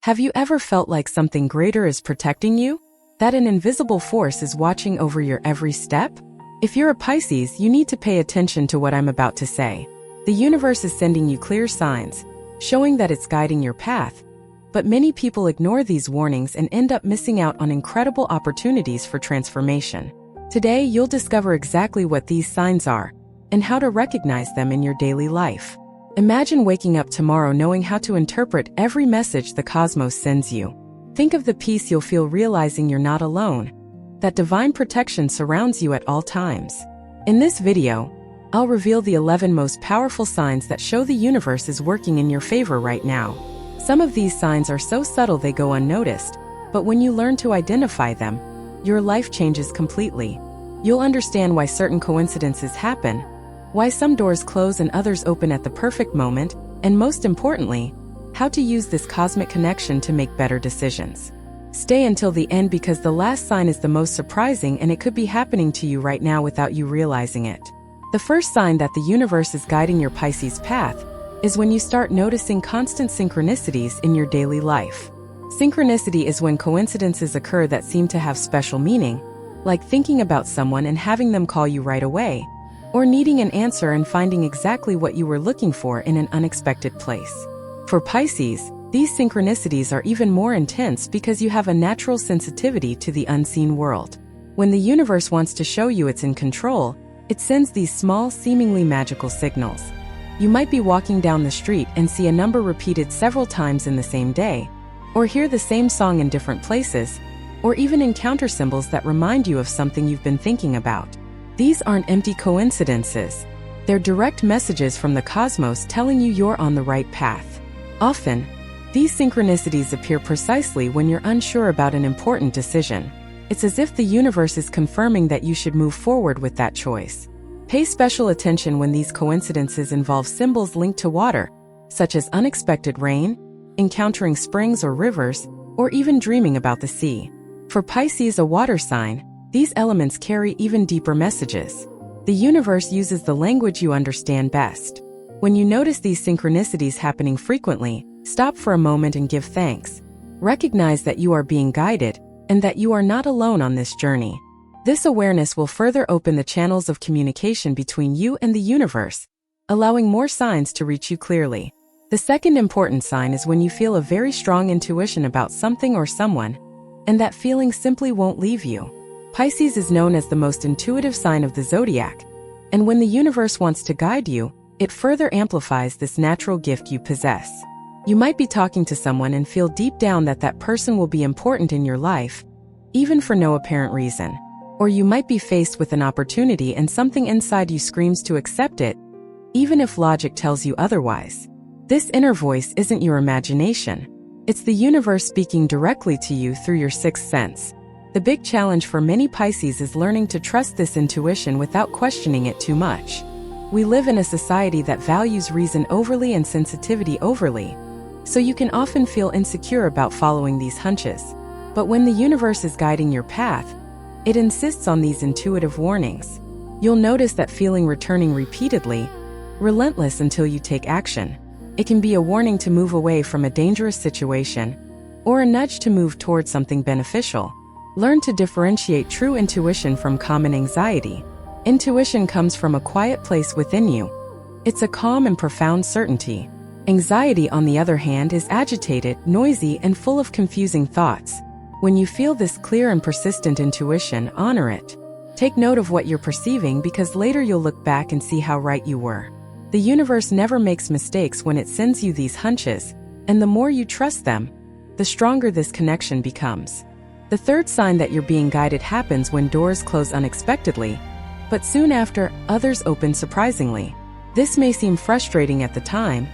Have you ever felt like something greater is protecting you? That an invisible force is watching over your every step? If you're a Pisces, you need to pay attention to what I'm about to say. The universe is sending you clear signs, showing that it's guiding your path. But many people ignore these warnings and end up missing out on incredible opportunities for transformation. Today, you'll discover exactly what these signs are and how to recognize them in your daily life. Imagine waking up tomorrow knowing how to interpret every message the cosmos sends you. Think of the peace you'll feel realizing you're not alone, that divine protection surrounds you at all times. In this video, I'll reveal the 11 most powerful signs that show the universe is working in your favor right now. Some of these signs are so subtle they go unnoticed, but when you learn to identify them, your life changes completely. You'll understand why certain coincidences happen, why some doors close and others open at the perfect moment, and most importantly, how to use this cosmic connection to make better decisions. Stay until the end because the last sign is the most surprising and it could be happening to you right now without you realizing it. The first sign that the universe is guiding your Pisces path is when you start noticing constant synchronicities in your daily life. Synchronicity is when coincidences occur that seem to have special meaning, like thinking about someone and having them call you right away, or needing an answer and finding exactly what you were looking for in an unexpected place. For Pisces, these synchronicities are even more intense because you have a natural sensitivity to the unseen world. When the universe wants to show you it's in control, it sends these small, seemingly magical signals. You might be walking down the street and see a number repeated several times in the same day, or hear the same song in different places, or even encounter symbols that remind you of something you've been thinking about. These aren't empty coincidences. They're direct messages from the cosmos telling you you're on the right path. Often, these synchronicities appear precisely when you're unsure about an important decision. It's as if the universe is confirming that you should move forward with that choice. Pay special attention when these coincidences involve symbols linked to water, such as unexpected rain, encountering springs or rivers, or even dreaming about the sea. For Pisces, a water sign, these elements carry even deeper messages. The universe uses the language you understand best. When you notice these synchronicities happening frequently, stop for a moment and give thanks. Recognize that you are being guided and that you are not alone on this journey. This awareness will further open the channels of communication between you and the universe, allowing more signs to reach you clearly. The second important sign is when you feel a very strong intuition about something or someone, and that feeling simply won't leave you. Pisces is known as the most intuitive sign of the zodiac, and when the universe wants to guide you, it further amplifies this natural gift you possess. You might be talking to someone and feel deep down that that person will be important in your life, even for no apparent reason. Or you might be faced with an opportunity and something inside you screams to accept it, even if logic tells you otherwise. This inner voice isn't your imagination. It's the universe speaking directly to you through your sixth sense. The big challenge for many Pisces is learning to trust this intuition without questioning it too much. We live in a society that values reason overly and sensitivity overly, so you can often feel insecure about following these hunches. But when the universe is guiding your path, it insists on these intuitive warnings. You'll notice that feeling returning repeatedly, relentless until you take action. It can be a warning to move away from a dangerous situation, or a nudge to move towards something beneficial. Learn to differentiate true intuition from common anxiety. Intuition comes from a quiet place within you. It's a calm and profound certainty. Anxiety, on the other hand, is agitated, noisy, and full of confusing thoughts. When you feel this clear and persistent intuition, honor it. Take note of what you're perceiving because later you'll look back and see how right you were. The universe never makes mistakes when it sends you these hunches, and the more you trust them, the stronger this connection becomes. The third sign that you're being guided happens when doors close unexpectedly, but soon after, others open surprisingly. This may seem frustrating at the time,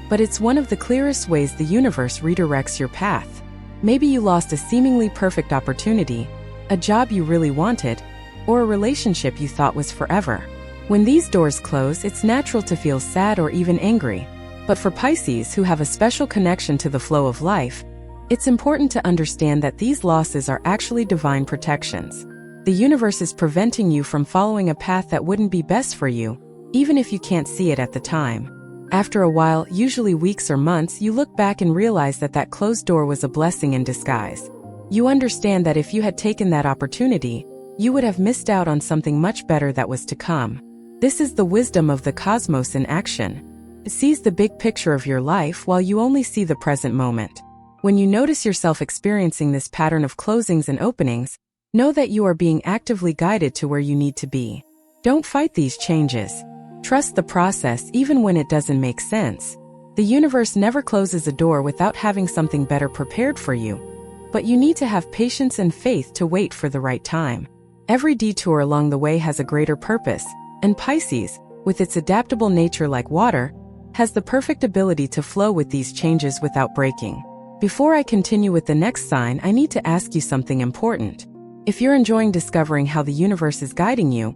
but it's one of the clearest ways the universe redirects your path. Maybe you lost a seemingly perfect opportunity, a job you really wanted, or a relationship you thought was forever. When these doors close, it's natural to feel sad or even angry. But for Pisces, who have a special connection to the flow of life, it's important to understand that these losses are actually divine protections. The universe is preventing you from following a path that wouldn't be best for you, even if you can't see it at the time. After a while, usually weeks or months, you look back and realize that that closed door was a blessing in disguise. You understand that if you had taken that opportunity, you would have missed out on something much better that was to come. This is the wisdom of the cosmos in action. It sees the big picture of your life while you only see the present moment. When you notice yourself experiencing this pattern of closings and openings, know that you are being actively guided to where you need to be. Don't fight these changes. Trust the process even when it doesn't make sense. The universe never closes a door without having something better prepared for you. But you need to have patience and faith to wait for the right time. Every detour along the way has a greater purpose, and Pisces, with its adaptable nature like water, has the perfect ability to flow with these changes without breaking. Before I continue with the next sign, I need to ask you something important. If you're enjoying discovering how the universe is guiding you,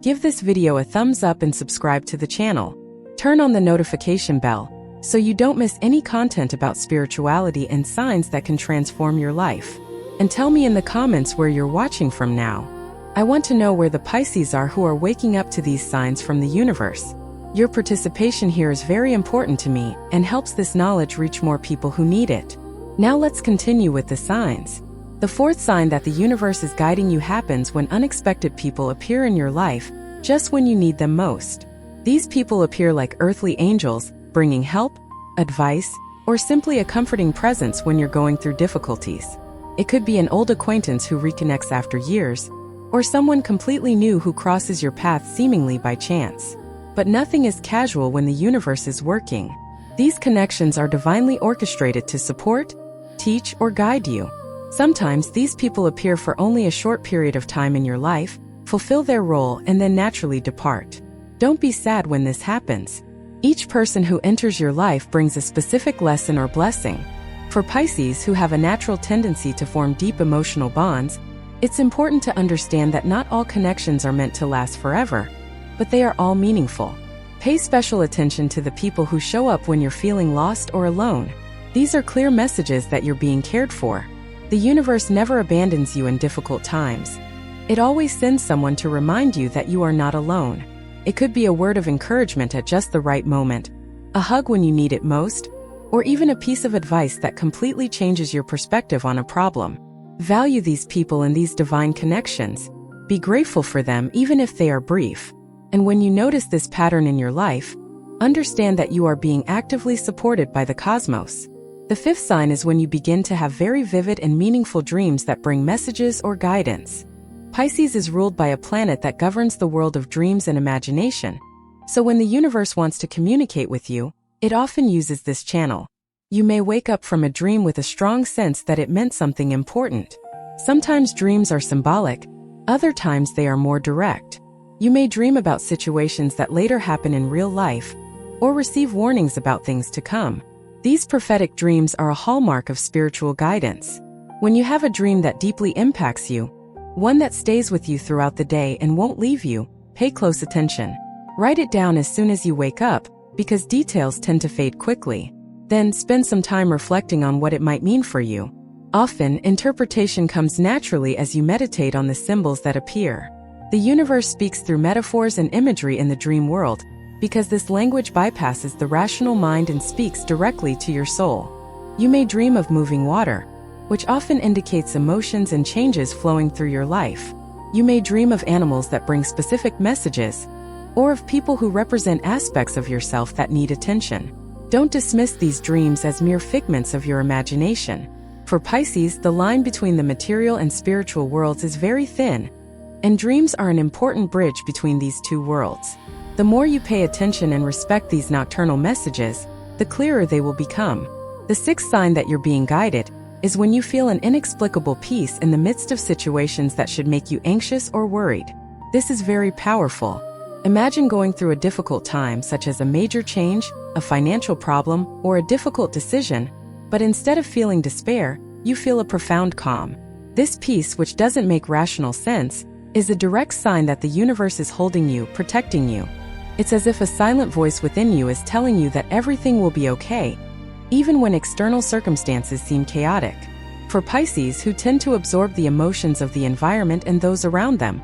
give this video a thumbs up and subscribe to the channel. Turn on the notification bell so you don't miss any content about spirituality and signs that can transform your life. And tell me in the comments where you're watching from now. I want to know where the Pisces are who are waking up to these signs from the universe. Your participation here is very important to me and helps this knowledge reach more people who need it. Now let's continue with the signs. The fourth sign that the universe is guiding you happens when unexpected people appear in your life just when you need them most. These people appear like earthly angels, bringing help, advice, or simply a comforting presence when you're going through difficulties. It could be an old acquaintance who reconnects after years, or someone completely new who crosses your path seemingly by chance. But nothing is casual when the universe is working. These connections are divinely orchestrated to support, teach, or guide you. Sometimes these people appear for only a short period of time in your life, fulfill their role, and then naturally depart. Don't be sad when this happens. Each person who enters your life brings a specific lesson or blessing. For Pisces, who have a natural tendency to form deep emotional bonds, it's important to understand that not all connections are meant to last forever, but they are all meaningful. Pay special attention to the people who show up when you're feeling lost or alone. These are clear messages that you're being cared for. The universe never abandons you in difficult times. It always sends someone to remind you that you are not alone. It could be a word of encouragement at just the right moment, a hug when you need it most, or even a piece of advice that completely changes your perspective on a problem. Value these people and these divine connections. Be grateful for them even if they are brief. And when you notice this pattern in your life, understand that you are being actively supported by the cosmos. The fifth sign is when you begin to have very vivid and meaningful dreams that bring messages or guidance. Pisces is ruled by a planet that governs the world of dreams and imagination. So when the universe wants to communicate with you, it often uses this channel. You may wake up from a dream with a strong sense that it meant something important. Sometimes dreams are symbolic, other times they are more direct. You may dream about situations that later happen in real life, or receive warnings about things to come. These prophetic dreams are a hallmark of spiritual guidance. When you have a dream that deeply impacts you, one that stays with you throughout the day and won't leave you, pay close attention. Write it down as soon as you wake up, because details tend to fade quickly. Then spend some time reflecting on what it might mean for you. Often, interpretation comes naturally as you meditate on the symbols that appear. The universe speaks through metaphors and imagery in the dream world, because this language bypasses the rational mind and speaks directly to your soul. You may dream of moving water, which often indicates emotions and changes flowing through your life. You may dream of animals that bring specific messages, or of people who represent aspects of yourself that need attention. Don't dismiss these dreams as mere figments of your imagination. For Pisces, the line between the material and spiritual worlds is very thin, and dreams are an important bridge between these two worlds. The more you pay attention and respect these nocturnal messages, the clearer they will become. The sixth sign that you're being guided is when you feel an inexplicable peace in the midst of situations that should make you anxious or worried. This is very powerful. Imagine going through a difficult time, such as a major change, a financial problem, or a difficult decision, but instead of feeling despair, you feel a profound calm. This peace, which doesn't make rational sense, is a direct sign that the universe is holding you, protecting you. It's as if a silent voice within you is telling you that everything will be okay, even when external circumstances seem chaotic. For Pisces, who tend to absorb the emotions of the environment and those around them,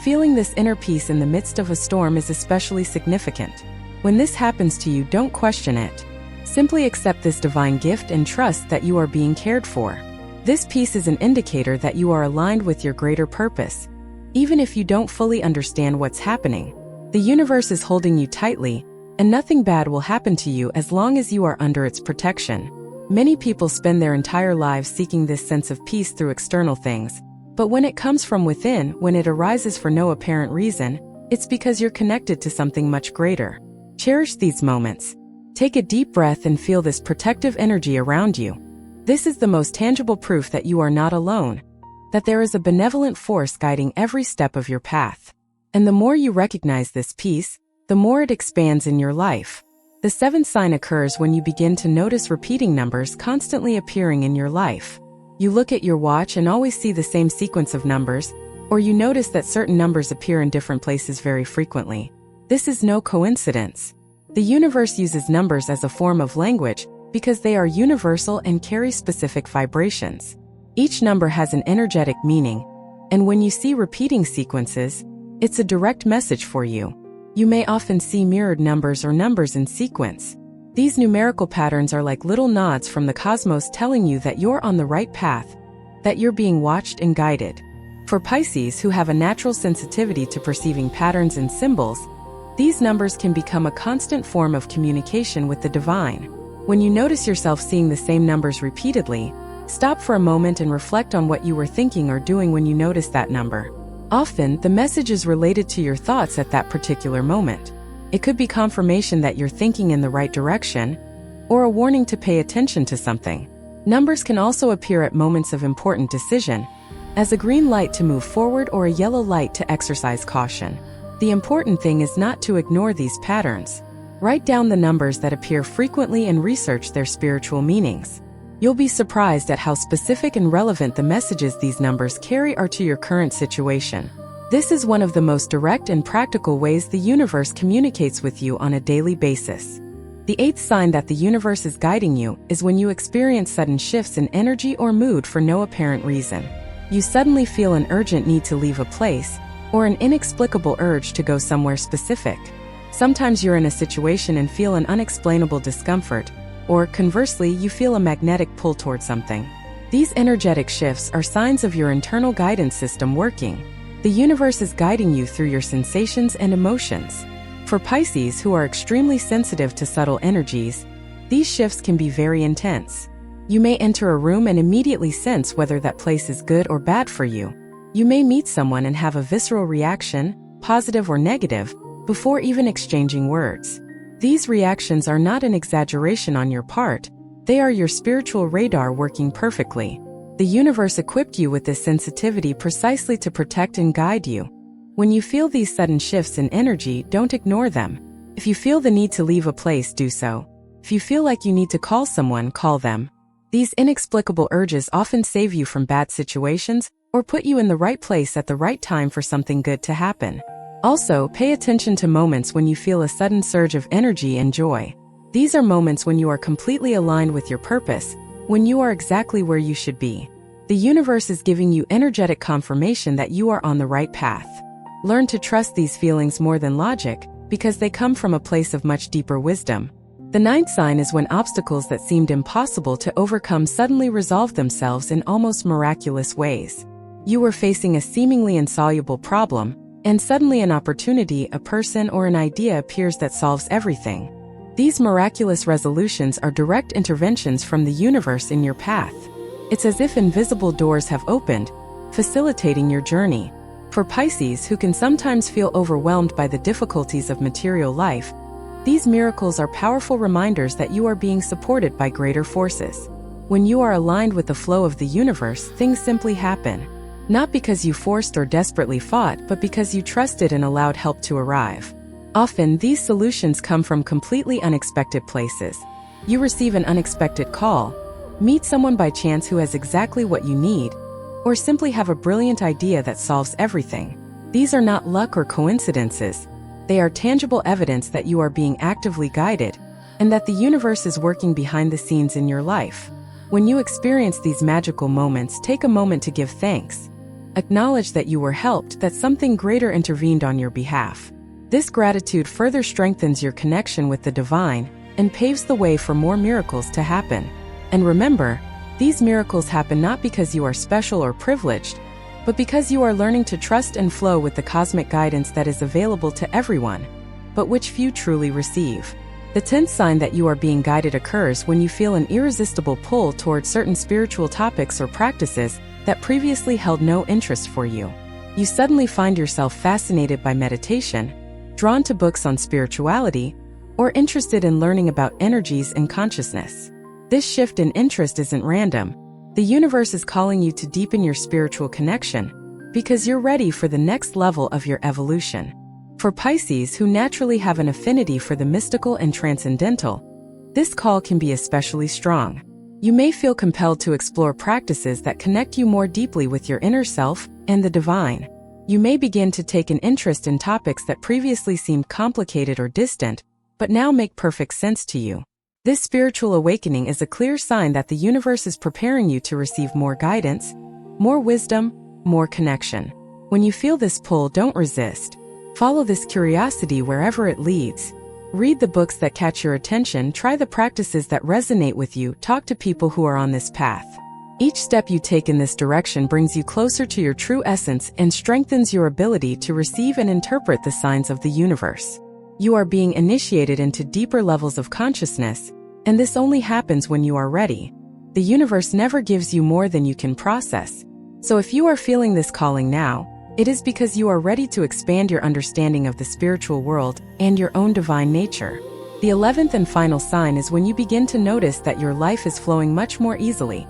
feeling this inner peace in the midst of a storm is especially significant. When this happens to you, don't question it. Simply accept this divine gift and trust that you are being cared for. This piece is an indicator that you are aligned with your greater purpose. Even if you don't fully understand what's happening, the universe is holding you tightly, and nothing bad will happen to you as long as you are under its protection. Many people spend their entire lives seeking this sense of peace through external things, but when it comes from within, when it arises for no apparent reason, it's because you're connected to something much greater. Cherish these moments. Take a deep breath and feel this protective energy around you. This is the most tangible proof that you are not alone, that there is a benevolent force guiding every step of your path. And the more you recognize this peace, the more it expands in your life. The seventh sign occurs when you begin to notice repeating numbers constantly appearing in your life. You look at your watch and always see the same sequence of numbers, or you notice that certain numbers appear in different places very frequently. This is no coincidence. The universe uses numbers as a form of language because they are universal and carry specific vibrations. Each number has an energetic meaning, and when you see repeating sequences, it's a direct message for you. You may often see mirrored numbers or numbers in sequence. These numerical patterns are like little nods from the cosmos telling you that you're on the right path, that you're being watched and guided. For Pisces, who have a natural sensitivity to perceiving patterns and symbols, these numbers can become a constant form of communication with the divine. When you notice yourself seeing the same numbers repeatedly, stop for a moment and reflect on what you were thinking or doing when you noticed that number. Often, the message is related to your thoughts at that particular moment. It could be confirmation that you're thinking in the right direction, or a warning to pay attention to something. Numbers can also appear at moments of important decision, as a green light to move forward or a yellow light to exercise caution. The important thing is not to ignore these patterns. Write down the numbers that appear frequently and research their spiritual meanings. You'll be surprised at how specific and relevant the messages these numbers carry are to your current situation. This is one of the most direct and practical ways the universe communicates with you on a daily basis. The eighth sign that the universe is guiding you is when you experience sudden shifts in energy or mood for no apparent reason. You suddenly feel an urgent need to leave a place, or an inexplicable urge to go somewhere specific. Sometimes you're in a situation and feel an unexplainable discomfort, or conversely, you feel a magnetic pull toward something. These energetic shifts are signs of your internal guidance system working. The universe is guiding you through your sensations and emotions. For Pisces, who are extremely sensitive to subtle energies, these shifts can be very intense. You may enter a room and immediately sense whether that place is good or bad for you. You may meet someone and have a visceral reaction, positive or negative, before even exchanging words. These reactions are not an exaggeration on your part, they are your spiritual radar working perfectly. The universe equipped you with this sensitivity precisely to protect and guide you. When you feel these sudden shifts in energy, don't ignore them. If you feel the need to leave a place, do so. If you feel like you need to call someone, call them. These inexplicable urges often save you from bad situations or put you in the right place at the right time for something good to happen. Also, pay attention to moments when you feel a sudden surge of energy and joy. These are moments when you are completely aligned with your purpose, when you are exactly where you should be. The universe is giving you energetic confirmation that you are on the right path. Learn to trust these feelings more than logic, because they come from a place of much deeper wisdom. The ninth sign is when obstacles that seemed impossible to overcome suddenly resolve themselves in almost miraculous ways. You were facing a seemingly insoluble problem, and suddenly an opportunity, a person, or an idea appears that solves everything. These miraculous resolutions are direct interventions from the universe in your path. It's as if invisible doors have opened, facilitating your journey. For Pisces, who can sometimes feel overwhelmed by the difficulties of material life, these miracles are powerful reminders that you are being supported by greater forces. When you are aligned with the flow of the universe, things simply happen. Not because you forced or desperately fought, but because you trusted and allowed help to arrive. Often, these solutions come from completely unexpected places. You receive an unexpected call, meet someone by chance who has exactly what you need, or simply have a brilliant idea that solves everything. These are not luck or coincidences. They are tangible evidence that you are being actively guided, and that the universe is working behind the scenes in your life. When you experience these magical moments, take a moment to give thanks. Acknowledge that you were helped, that something greater intervened on your behalf. This gratitude further strengthens your connection with the divine and paves the way for more miracles to happen. And remember, these miracles happen not because you are special or privileged, but because you are learning to trust and flow with the cosmic guidance that is available to everyone, but which few truly receive. The 10th sign that you are being guided occurs when you feel an irresistible pull toward certain spiritual topics or practices that previously held no interest for you. You suddenly find yourself fascinated by meditation, drawn to books on spirituality, or interested in learning about energies and consciousness. This shift in interest isn't random. The universe is calling you to deepen your spiritual connection because you're ready for the next level of your evolution. For Pisces, who naturally have an affinity for the mystical and transcendental, this call can be especially strong. You may feel compelled to explore practices that connect you more deeply with your inner self and the divine. You may begin to take an interest in topics that previously seemed complicated or distant, but now make perfect sense to you. This spiritual awakening is a clear sign that the universe is preparing you to receive more guidance, more wisdom, more connection. When you feel this pull, don't resist. Follow this curiosity wherever it leads. Read the books that catch your attention, try the practices that resonate with you, talk to people who are on this path. Each step you take in this direction brings you closer to your true essence and strengthens your ability to receive and interpret the signs of the universe. You are being initiated into deeper levels of consciousness, and this only happens when you are ready. The universe never gives you more than you can process. So if you are feeling this calling now, it is because you are ready to expand your understanding of the spiritual world and your own divine nature. The 11th and final sign is when you begin to notice that your life is flowing much more easily,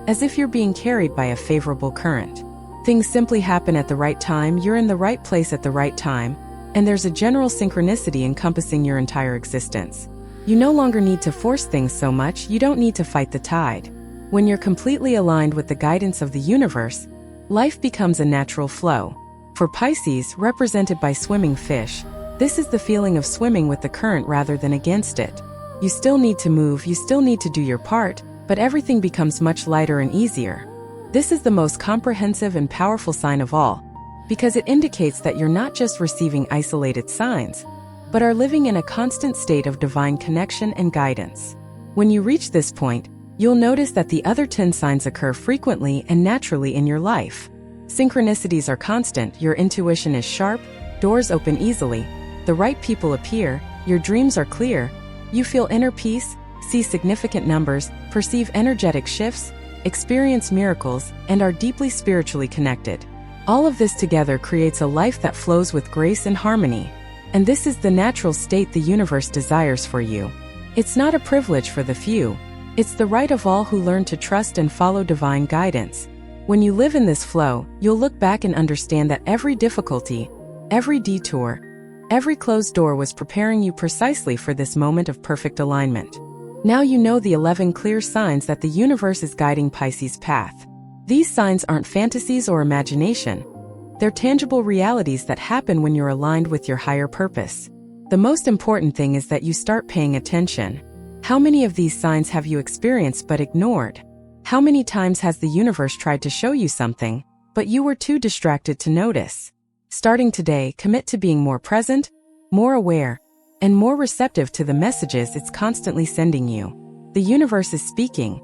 as if you're being carried by a favorable current. Things simply happen at the right time, you're in the right place at the right time, and there's a general synchronicity encompassing your entire existence. You no longer need to force things so much, you don't need to fight the tide. When you're completely aligned with the guidance of the universe, life becomes a natural flow. For Pisces, represented by swimming fish, this is the feeling of swimming with the current rather than against it. You still need to move, you still need to do your part, but everything becomes much lighter and easier. This is the most comprehensive and powerful sign of all, because it indicates that you're not just receiving isolated signs, but are living in a constant state of divine connection and guidance. When you reach this point, you'll notice that the other 10 signs occur frequently and naturally in your life. Synchronicities are constant, your intuition is sharp, doors open easily, the right people appear, your dreams are clear, you feel inner peace, see significant numbers, perceive energetic shifts, experience miracles, and are deeply spiritually connected. All of this together creates a life that flows with grace and harmony. And this is the natural state the universe desires for you. It's not a privilege for the few. It's the right of all who learn to trust and follow divine guidance. When you live in this flow, you'll look back and understand that every difficulty, every detour, every closed door was preparing you precisely for this moment of perfect alignment. Now you know the 11 clear signs that the universe is guiding Pisces' path. These signs aren't fantasies or imagination. They're tangible realities that happen when you're aligned with your higher purpose. The most important thing is that you start paying attention. How many of these signs have you experienced but ignored? How many times has the universe tried to show you something, but you were too distracted to notice? Starting today, commit to being more present, more aware, and more receptive to the messages it's constantly sending you. The universe is speaking.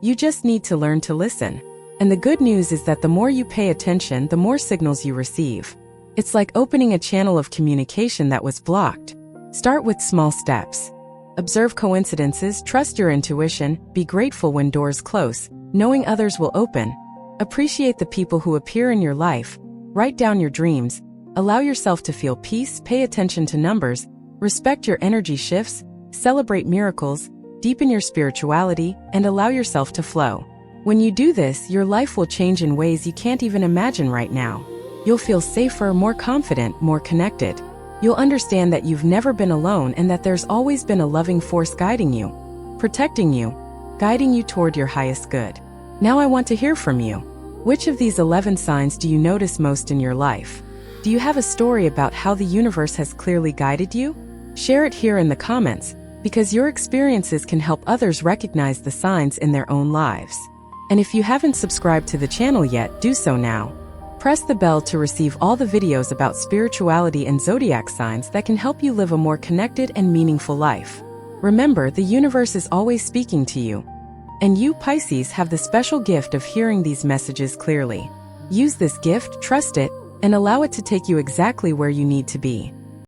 You just need to learn to listen. And the good news is that the more you pay attention, the more signals you receive. It's like opening a channel of communication that was blocked. Start with small steps. Observe coincidences, trust your intuition, be grateful when doors close, knowing others will open. Appreciate the people who appear in your life. Write down your dreams. Allow yourself to feel peace, pay attention to numbers, respect your energy shifts, celebrate miracles, deepen your spirituality, and allow yourself to flow. When you do this, your life will change in ways you can't even imagine right now. You'll feel safer, more confident, more connected. You'll understand that you've never been alone and that there's always been a loving force guiding you, protecting you, guiding you toward your highest good. Now I want to hear from you. Which of these 11 signs do you notice most in your life? Do you have a story about how the universe has clearly guided you? Share it here in the comments, because your experiences can help others recognize the signs in their own lives. And if you haven't subscribed to the channel yet, do so now. Press the bell to receive all the videos about spirituality and zodiac signs that can help you live a more connected and meaningful life. Remember, the universe is always speaking to you. And you, Pisces, have the special gift of hearing these messages clearly. Use this gift, trust it, and allow it to take you exactly where you need to be.